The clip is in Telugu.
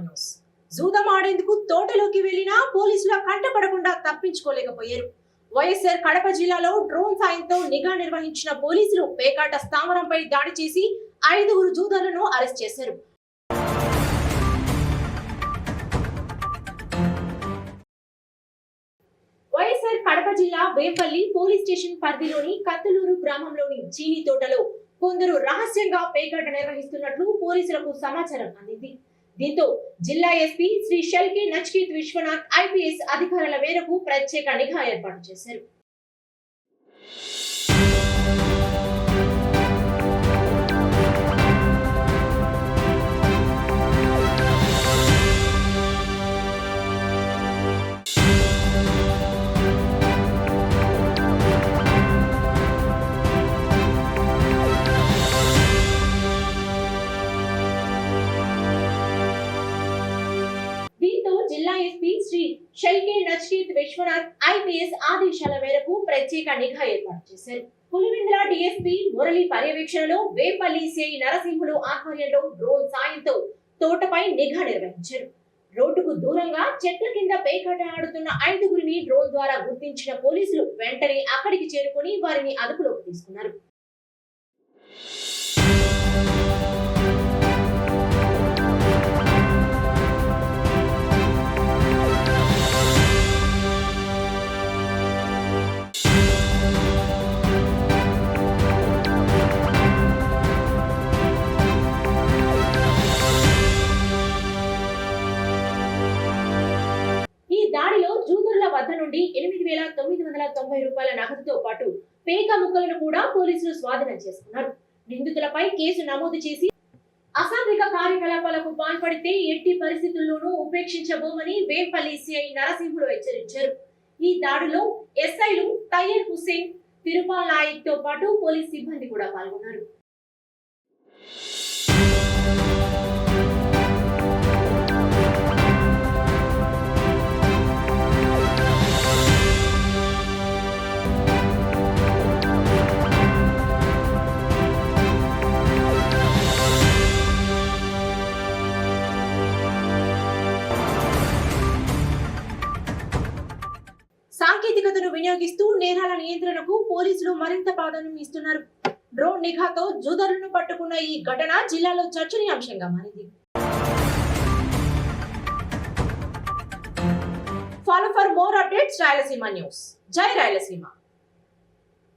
న్యూస్. జూదం ఆడేందుకు తోటలోకి వెళ్లిన పోలీసుల కంటపడకుండా తప్పించుకోలేకపోయారు. వైఎస్ఆర్ కడప జిల్లాలో డ్రోన్ సాయంతో నిఘా నిర్వహించిన పోలీసులు పేకాట స్థావరంపై దాడి చేసి 5 జూదర్లను అరెస్ట్ చేశారు. వైఎస్ఆర్ కడప జిల్లా వేంపల్లి పోలీస్ స్టేషన్ పరిధిలోని కత్తులూరు గ్రామంలోని చీని తోటలో కొందరు రహస్యంగా పేకాట నిర్వహిస్తున్నట్లు పోలీసులకు సమాచారం అందింది. దీంతో జిల్లా ఎస్పీ శ్రీ షల్కే నచికేత్ విశ్వనాథ్ ఐపీఎస్ అధికారుల మేరకు ప్రత్యేక నిఘా ఏర్పాటు చేశారు. జిల్లా ఎస్పీ శ్రీ షల్కే నచికేత్ విశ్వనాథ్ ఐపీఎస్ ఆదేశాల మేరకు ప్రత్యేక నిఘా ఏర్పాటు చేశారు. పులివెందుల డీఎస్పీ మురళి పర్యవేక్షణలో వేంపల్లి సిఐ నరసింహులు ఆధ్వర్యంలో డ్రోన్ సాయంతో తోటపై నిఘా నిర్వహించారు. రోడ్డుకు దూరంగా చెట్ల కింద పేకాట ఆడుతున్న 5 డ్రోన్ ద్వారా గుర్తించిన పోలీసులు వెంటనే అక్కడికి చేరుకుని వారిని అదుపులోకి తీసుకున్నారు. దాడిలో జూదర్ల వద్ద నుండి 8,990 రూపాయల నగదుతో పాటు పేక ముక్కలను కూడా పోలీసులు స్వాధీనం చేసుకున్నారు. నిందితులపై కేసు నమోదు చేసి అసాంఘిక కార్యకలాపాలకు పాల్పడితే ఎట్టి పరిస్థితుల్లోనూ ఉపేక్షించబోమని వేంపల్లి సిఐ నరసింహులు హెచ్చరించారు. ఈ దాడిలో ఎస్ఐలు తయ్యర్ హుసేన్, తిరుపాల్ నాయక్ తో పాటు పోలీస్ సిబ్బంది కూడా పాల్గొన్నారు. సాంకేతికతను వినియోగిస్తూ నేరాల నియంత్రణకు పోలీసులు మరింత ప్రాధాన్యం ఇస్తున్నారు. డ్రోన్ నిఘాతో జూదర్లను పట్టుకున్న ఈ ఘటన జిల్లాలో చర్చనీయాంశంగా మారింది. Follow for more updates Rayalaseema news. జై రాయలసీమ.